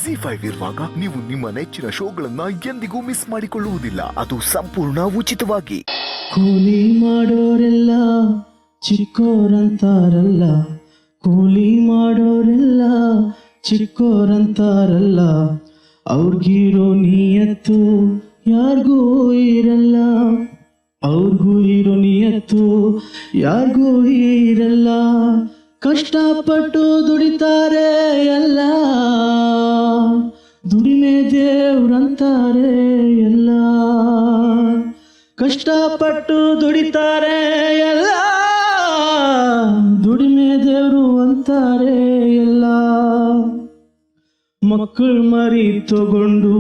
ZEE5 ಇರುವಾಗ ನೀವು ನಿಮ್ಮ ನೆಚ್ಚಿನ ಶೋಗಳನ್ನ ಎಂದಿಗೂ ಮಿಸ್ ಮಾಡಿಕೊಳ್ಳುವುದಿಲ್ಲ. ಅದು ಸಂಪೂರ್ಣ ಉಚಿತವಾಗಿ. ಕೂಲಿ ಮಾಡೋರೆಲ್ಲ ಚಿಕ್ಕೋರಂತಾರಲ್ಲ, ಕೂಲಿ ಮಾಡೋರೆಲ್ಲ ಚಿಕ್ಕೋರಂತಾರಲ್ಲ, ಅವ್ರಿಗಿರೋ ನಿಯತ್ತು ಯಾರಿಗೂ ಇರಲ್ಲ, ಅವ್ರಿಗೂ ಇರೋ ನಿಯತ್ತು ಯಾರಿಗೂ ಇರಲ್ಲ. ಕಷ್ಟಪಟ್ಟು ದುಡಿತಾರೆ ಎಲ್ಲ, ದುಡಿಮೆ ದೇವ್ರಂತಾರೆ ಎಲ್ಲ. ಕಷ್ಟಪಟ್ಟು ದುಡಿತಾರೆ ಎಲ್ಲ, ದುಡಿಮೆ ದೇವ್ರು ಅಂತಾರೆ ಎಲ್ಲ. ಮಕ್ಕಳು ಮರಿ ತಗೊಂಡು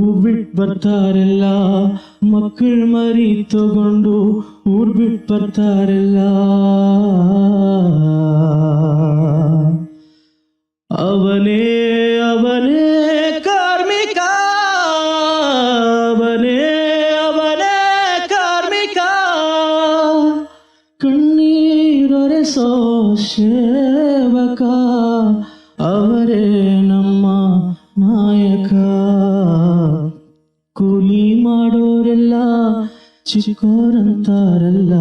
ಊರ್ ಬಿಟ್ಟು ಬರ್ತಾರೆಲ್ಲ, ಮಕ್ಕಳು ಮರಿ ತಗೊಂಡು ಊರ್ ಬಿಟ್ಟು ಬರ್ತಾರೆಲ್ಲ. ಅವನೇ ಅವನೇ ಕಾರ್ಮಿಕ, ಅವನೇ ಅವನೇ ಕಾರ್ಮಿಕ, ಕಣ್ಣೀರೊರೆಸೋ ಸೇವಕ, ಅವರೇ ನಮ್ಮ ನಾಯಕ. ಕೂಲಿ ಮಾಡೋರೆಲ್ಲ ಚಿಕ್ಕೋರಂತಾರಲ್ಲ,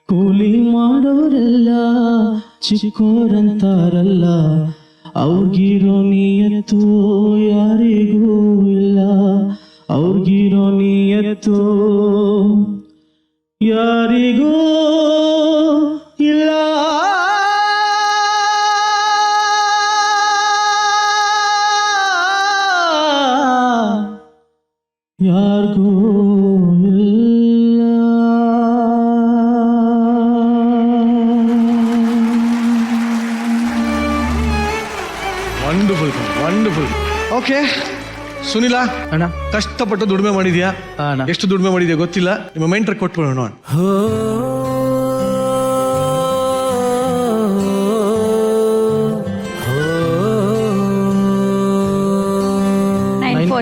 ಕೂಲಿ ಮಾಡೋರೆಲ್ಲ ಚಿಕ್ಕೋರಂತಾರಲ್ಲ, ಅವ್ರಿಗಿರೋ ನಿಯತ್ತು ಯಾರಿಗೂ ಇಲ್ಲ, ಅವ್ರಿಗಿರೋ ನಿಯತ್ತು ಯಾರಿಗೂ ಇಲ್ಲ. ಯಾರಿಗೂ ಇಲ್ಲ. Wonderful wonderful. ಓಕೆ ಸುನಿಲ ಅಣ್ಣ, ಕಷ್ಟಪಟ್ಟು ದುಡಿಮೆ ಮಾಡಿದ್ಯಾ? ಅಣ್ಣ. ಎಷ್ಟು ದುಡಿಮೆ ಮಾಡಿದ್ಯಾ ಗೊತ್ತಿಲ್ಲ, ನಿಮ್ಮ ಮೆಂಟರ್ ಕೊಟ್ಬಿಡೋಣ. ಹೋ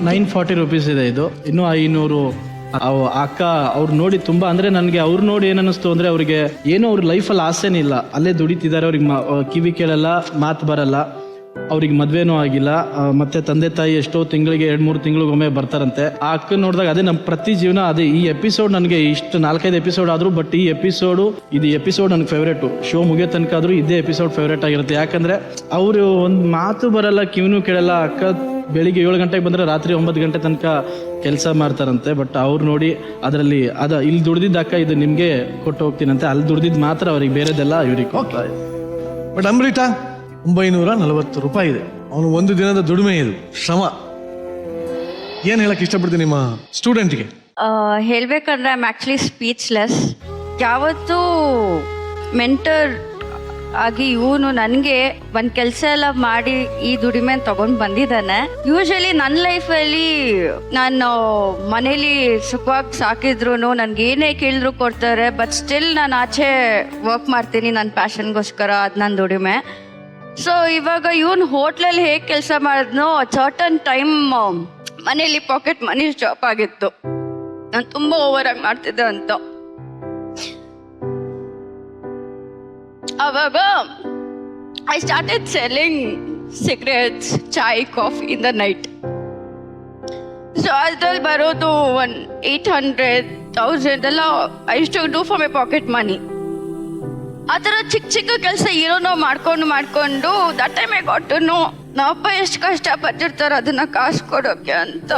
940 rupees ಇದೆ ಇದು. ಇನ್ನು 500 ಅಕ್ಕ ಅವ್ರು ನೋಡಿ ತುಂಬಾ, ಅಂದ್ರೆ ನನಗೆ ಅವ್ರು ನೋಡಿ ಏನನ್ನಿಸ್ತು ಅಂದ್ರೆ ಅವ್ರಿಗೆ ಏನೋ ಅವ್ರ ಲೈಫಲ್ಲಿ ಆಸೆನೇ ಇಲ್ಲ, ಅಲ್ಲೇ ದುಡಿತಿದ್ದಾರೆ. ಅವ್ರಿಗೆ ಕಿವಿ ಕೇಳಲ್ಲ, ಮಾತು ಬರಲ್ಲ, ಅವ್ರಿಗೆ ಮದ್ವೆನೂ ಆಗಿಲ್ಲ, ಮತ್ತೆ ತಂದೆ ತಾಯಿ ಎಷ್ಟೋ ತಿಂಗಳಿಗೆ 2-3 ತಿಂಗಳಿಗೊಮ್ಮೆ ಬರ್ತಾರಂತೆ. ಆ ಅಕ್ಕ ನೋಡಿದಾಗ ಅದೇ ನಮ್ಮ ಪ್ರತಿ ಜೀವನ ಅದೇ. ಈ ಎಪಿಸೋಡ್ ನನಗೆ ಇಷ್ಟು 4-5 ಎಪಿಸೋಡ್ ಆದ್ರೂ, ಬಟ್ ಈ ಎಪಿಸೋಡ್ ನನಗೆ ಫೇವ್ರೇಟು. ಶೋ ಮುಗಿಯೋ ತನಕ ಆದ್ರೂ ಇದೇ ಎಪಿಸೋಡ್ ಫೇವ್ರೇಟ್ ಆಗಿರುತ್ತೆ. ಯಾಕಂದ್ರೆ ಅವರು ಒಂದು ಮಾತು ಬರಲ್ಲ, ಕಿವಿನೂ ಕೇಳಲ್ಲ. ಅಕ್ಕ ಬೆಳಿಗ್ಗೆ 7 ಗಂಟೆಗೆ ಬಂದ್ರೆ ರಾತ್ರಿ 9 ಗಂಟೆ ತನಕ ಕೆಲಸ ಮಾಡ್ತಾರಂತೆ. ಬಟ್ ಅವ್ರು ನೋಡಿ ಅದರಲ್ಲಿ ಇಲ್ಲಿ ದುಡ್ದಿದ್ದ ಅಕ್ಕ ಇದು ನಿಮ್ಗೆ ಕೊಟ್ಟು ಹೋಗ್ತೀನಂತೆ, ಅಲ್ಲಿ ದುಡ್ದಿದ್ದು ಮಾತ್ರ ಅವ್ರಿಗೆ, ಬೇರೆದೆಲ್ಲ ಇವ್ರಿಗೆ. ಬಟ್ ಅಮೃತ 940 ರೂಪಾಯಿ ಇದೆ, ಅವನು ಒಂದು ದಿನದ ದುಡಿಮೆ, ಇದು ಶ್ರಮ. ಏನ್ ಹೇಳಕ್ ಇಷ್ಟಪಡ್ತೀನಿ ನಿಮ್ಮ ಸ್ಟೂಡೆಂಟ್ಗೆ? ಹೇಳ್ಬೇಕಂದ್ರೆ ಐ ಆಮ್ ಆ್ಯಕ್ಚುಲಿ ಸ್ಪೀಚ್ಲೆಸ್. ಯಾವತ್ತೂ ಮೆಂಟರ್ ಆಗಿ ಇವನು ನನಗೆ ಒಂದು ಕೆಲಸ ಎಲ್ಲ ಮಾಡಿ ಈ ದುಡಿಮೆ ತಗೊಂಡು ಬಂದಿದ್ದಾನೆ. ಯೂಶಲಿ ನನ್ನ ಲೈಫಲ್ಲಿ ನಾನು ಮನೇಲಿ ಸುಖವಾಗಿ ಸಾಕಿದ್ರು ನನಗೆ ಏನೇ ಕೇಳಿದ್ರು ಕೊಡ್ತಾರೆ. ಬಟ್ ಸ್ಟಿಲ್ ನಾನು ಆಚೆ ವರ್ಕ್ ಮಾಡ್ತೀನಿ ನನ್ನ ಪ್ಯಾಷನ್ಗೋಸ್ಕರ, ಅದು ನನ್ನ ದುಡಿಮೆ. ಸೊ ಇವಾಗ ಇವನು ಹೋಟ್ಲಲ್ಲಿ ಹೇಗೆ ಕೆಲಸ ಮಾಡಿದ್ನೋ ಸರ್ಟನ್ ಟೈಮ್ ಮನೇಲಿ ಪಾಕೆಟ್ ಮನಿ ಸ್ಟಾಪ್ ಆಗಿತ್ತು. ನಾನು ತುಂಬ ಓವರಾಗಿ ಮಾಡ್ತಿದ್ದೆ ಅಂತ. ಅವಾಗ I started selling cigarettes, chai, coffee in the night. So ಅದ್ರಲ್ಲಿ ಬರೋದು 800,000 ಎಲ್ಲ I use to do for my pocket money. ಆ ಥರ ಚಿಕ್ಕ ಚಿಕ್ಕ ಕೆಲಸ ಇರೋನೋ ಮಾಡ್ಕೊಂಡು that time I got to know ನಮ್ಮಪ್ಪ ಎಷ್ಟು ಕಷ್ಟಪಟ್ಟಿರ್ತಾರೆ ಅದನ್ನ ಕಾಸು ಕೊಡೋಕೆ ಅಂತ.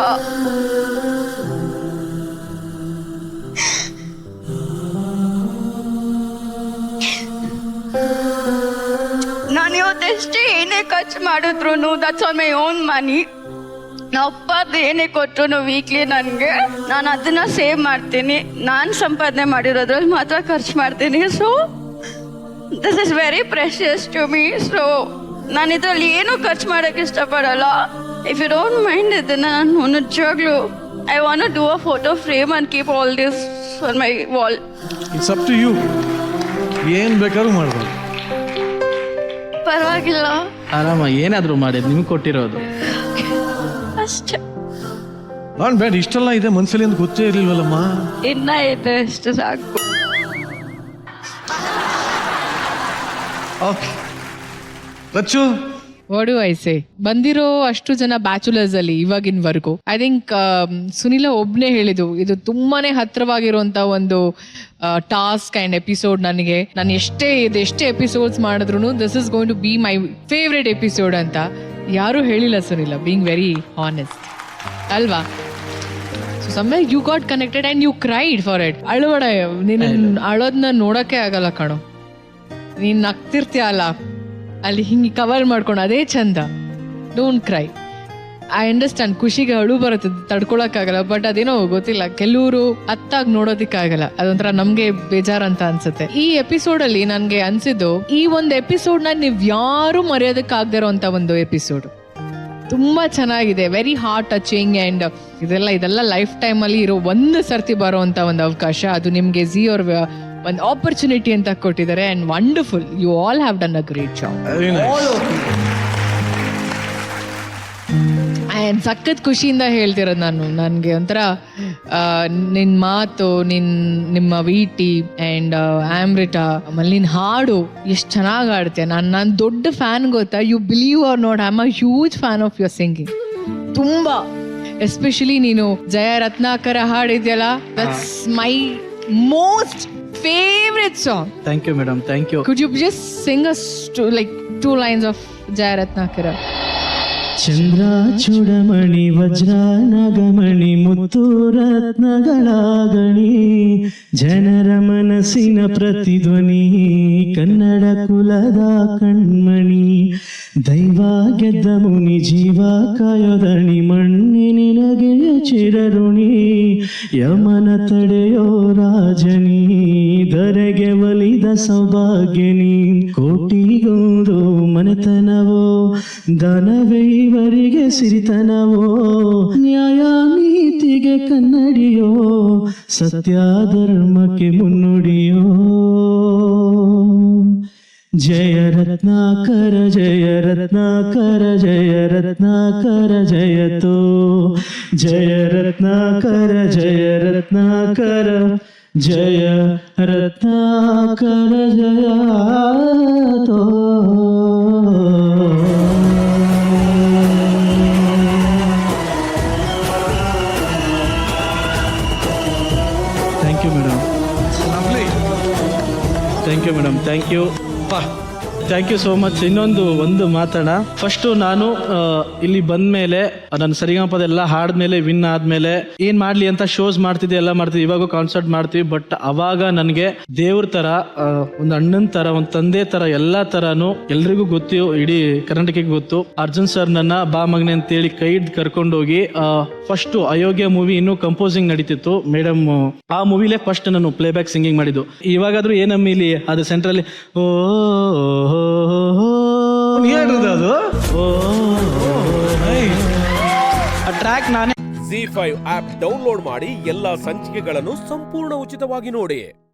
ನಾನು ಇವತ್ತೆಷ್ಟೇ ಏನೇ ಖರ್ಚು ಮಾಡಿದ್ರು that's on my own money. ನಮ್ಮಪ್ಪ ಅದು ಏನೇ ಕೊಟ್ಟರು ವೀಕ್ಲಿ ನನಗೆ, ನಾನು ಅದನ್ನ ಸೇವ್ ಮಾಡ್ತೀನಿ. ನಾನು ಸಂಪಾದನೆ ಮಾಡಿರೋದ್ರಲ್ಲಿ ಮಾತ್ರ ಖರ್ಚು ಮಾಡ್ತೀನಿ. So this is very precious to me. So ನಾನು ಇದರಲ್ಲಿ ಏನೂ ಖರ್ಚು ಮಾಡೋಕ್ಕೆ ಇಷ್ಟಪಡಲ್ಲ. ಇಫ್ ಯು ಡೋಂಟ್ ಮೈಂಡ್ ಇದನ್ನ ನಾನು ನಿಜವಾಗ್ಲೂ I want to do a photo frame and keep all this for my wall. It's up to you, ಏನ್ ಬೇಕಾದ್ರೂ ಮಾಡ್ಬೋದು. ಪರವಾಗಿಲ್ಲ, ಆರಾಮ ಏನಾದರೂ ಮಾಡಿ, ನಿಮ್ಗೆ ಕೊಟ್ಟಿರೋದು ಅಷ್ಟೇ. ನಾನ್ ಬೇಡ ಇಷ್ಟೆಲ್ಲ ಇದೆ ಮನ್ಸಲ್ಲಿ ಅಂತ ಗೊತ್ತೇ ಇರ್ಲಿಲ್ವಲ್ಲಮ್ಮ. ಇನ್ನ ಇದೆ ಅಷ್ಟು ಸಾಕು. Okay Rachchu, what do I say, ಬಂದಿರೋ ಅಷ್ಟು ಜನ ಬ್ಯಾಚುಲರ್ಸ್ ಅಲ್ಲಿ ಇವಾಗಿನವರೆಗೂ ಐ ಥಿಂಕ್ ಸುನಿಲ ಒಬ್ನೇ ಹೇಳಿದ್ದು ಇದು ತುಂಬಾನೇ ಹತ್ರವಾಗಿರುವಂತ ಒಂದು ಟಾಸ್ಕ್ ಅಂಡ್ ಎಪಿಸೋಡ್. ನನಗೆ ನಾನು ಎಷ್ಟೇ ಎಪಿಸೋಡ್ಸ್ ಮಾಡಿದ್ರು this is going to be my favourite episode ಅಂತ ಯಾರೂ ಹೇಳಿಲ್ಲ ಸುನಿಲ, ಬೀಯಿಂಗ್ ವೆರಿ ಹಾನೆಸ್ಟ್ ಅಲ್ವಾ? So somewhere you got connected and you cried for it. ಅಳಬೇಡ, ನೀನು ಅಳೋದನ್ನ ನೋಡೋಕೆ ಆಗಲ್ಲ ಕಣೋ, ನೀನು ನಗ್ತಿರ್ತೀಯ ಅಲ್ಲ ಅಲ್ಲಿ ಹಿಂಗೆ ಕವರ್ ಮಾಡ್ಕೊಂಡು ಅದೇ ಚಂದ. Don't CRY. ಐ ಅಂಡರ್ಸ್ಟ್ಯಾಂಡ್, ಖುಷಿಗೆ ಅಳು ಬರುತ್ತೆ, ತಡ್ಕೊಳಕ್ಕಾಗಲ್ಲ. ಬಟ್ ಅದೇನೋ ಗೊತ್ತಿಲ್ಲ, ಕೆಲವರು ಅತ್ತಾಗಿ ನೋಡೋದಿಕ್ಕಾಗಲ್ಲ, ಅದೊಂಥರ ನಮ್ಗೆ ಬೇಜಾರಂತ ಅನ್ಸುತ್ತೆ. ಈ ಎಪಿಸೋಡ್ ಅಲ್ಲಿ ನನ್ಗೆ ಅನ್ಸಿದ್ದು, ಈ ಒಂದು ಎಪಿಸೋಡ್ ನ ನೀವ್ ಯಾರು ಮರೆಯೋದಕ್ಕಾಗದೇ ಇರೋಂತ ಒಂದು ಎಪಿಸೋಡ್. ತುಂಬಾ ಚೆನ್ನಾಗಿದೆ, ವೆರಿ ಹಾರ್ಟ್ ಟಚಿಂಗ್ ಅಂಡ್ ಇದೆಲ್ಲ ಲೈಫ್ ಟೈಮ್ ಅಲ್ಲಿ ಇರೋ ಒಂದು ಸರ್ತಿ ಬರೋಂತ ಒಂದು ಅವಕಾಶ. ಅದು ನಿಮ್ಗೆ ಜಿ ಅವ್ರ ಒಂದು ಆಪರ್ಚುನಿಟಿ ಅಂತ ಕೊಟ್ಟಿದ್ದಾರೆ and wonderful. You all have done a great job. And ಸಖತ್ ಖುಷಿಯಿಂದ ಹೇಳ್ತಿರೋದು ನಾನು. ನನಗೆ ಒಂಥರ ನಿನ್ನ ಮಾತು, ನಿಮ್ಮ ವೀಟಿ ಆ್ಯಂಡ್ ಆಮ್ರಿಟಾ, ಆಮೇಲೆ ನಿನ್ನ ಹಾಡು ಎಷ್ಟು ಚೆನ್ನಾಗಿ ಆಡ್ತೀಯ. ನಾನು ದೊಡ್ಡ ಫ್ಯಾನ್ ಗೊತ್ತಾ, you believe or not, I am a huge fan of your singing. ತುಂಬ ಎಸ್ಪೆಷಲಿ ನೀನು ಜಯ ರತ್ನಾಕರ ಹಾಡಿದ್ಯಲ್ಲ, that's my most favorite song. Thank you madam, thank you. Could you just sing us like 2 lines of Jaya Ratnakara? ಚಂದ್ರ ಚೂಡಮಣಿ ವಜ್ರ ನಗಮಣಿ ಮುತ್ತು ರತ್ನಗಳಾಗಣಿ, ಜನರ ಮನಸ್ಸಿನ ಪ್ರತಿಧ್ವನಿ, ಕನ್ನಡ ಕುಲದ ಕಣ್ಮಣಿ, ದೈವ ಗೆದ್ದ ಮುನಿ ಜೀವ ಕಾಯೋದಣಿ, ಮಣ್ಣಿನಿನಗೆ ಚಿರಋಣಿ, ಯಮನ ತಡೆಯೋ ರಾಜನಿ, ಧರೆಗೆ ಒಲಿದ ಸೌಭಾಗ್ಯನಿ, ಕೋಟಿಗೊಂದು ಮನೆತನವೋ, ದಾನವೇ ಇವರಿಗೆ ಸಿರಿತನವೋ, ನ್ಯಾಯ ನೀತಿಗೆ ಕನ್ನಡಿಯೋ, ಸತ್ಯ ಧರ್ಮಕ್ಕೆ ಮುನ್ನುಡಿಯೋ. ಜಯ ರತ್ನಾಕರ ಜಯ ರತ್ನಾಕರ ಜಯ ರತ್ನಾಕರ ಜಯತೋ, ಜಯ ರತ್ನಾಕರ ಜಯ ರತ್ನಾಕರ ಜಯ ರತ್ನಾಕರ ಜಯತೋ. Thank you madam, thank you madam, thank you, thank you so much. ಒಂದು ಮಾತಾಡ, ಫಸ್ಟು ನಾನು ಇಲ್ಲಿ ಬಂದ ಮೇಲೆ ನಾನು ಸರಿಗಮಪದೆಲ್ಲ ಹಾಡ್ಮೇಲೆ ವಿನ್ ಆದ್ಮೇಲೆ ಏನ್ ಮಾಡ್ಲಿ ಅಂತ ಶೋಸ್ ಮಾಡ್ತಿದ್ದೆ, ಎಲ್ಲ ಮಾಡ್ತಿದ್ವಿ, ಇವಾಗೂ ಕಾನ್ಸರ್ಟ್ ಮಾಡ್ತೀವಿ. ಬಟ್ ಅವಾಗ ನನಗೆ ದೇವ್ರ ತರ, ಒಂದು ಅಣ್ಣನ ತರ, ಒಂದು ತಂದೆ ತರ, ಎಲ್ಲಾ ತರಾನು ಎಲ್ರಿಗೂ ಗೊತ್ತು, ಇಡೀ ಕರ್ನಾಟಕಕ್ಕೆ ಗೊತ್ತು. ಅರ್ಜುನ್ ಸರ್ ನನ್ನ ಬಾ ಮಗನೆ ಅಂತೇಳಿ ಕೈ ಹಿಡ್ದು ಕರ್ಕೊಂಡೋಗಿ ಫಸ್ಟ್ ಅಯೋಗ್ಯ ಮೂವಿ ಇನ್ನೂ ಕಂಪೋಸಿಂಗ್ ನಡೀತಿತ್ತು ಮೇಡಮ್, ಆ ಮೂವಿಲೇ ಫಸ್ಟ್ ನಾನು ಪ್ಲೇ ಬ್ಯಾಕ್ ಸಿಂಗಿಂಗ್ ಮಾಡಿದ್ದು. ಇವಾಗಾದ್ರೂ ಏನಮ್ಮ ಇಲ್ಲಿ ಅದು ಸೆಂಟ್ರಲ್ಲಿ ಓ ಅದು ಟ್ರ್ಯಾಕ್ ನಾನೇ. ZEE5 ಆಪ್ ಡೌನ್ಲೋಡ್ ಮಾಡಿ ಎಲ್ಲಾ ಸಂಚಿಕೆಗಳನ್ನು ಸಂಪೂರ್ಣ ಉಚಿತವಾಗಿ ನೋಡಿ.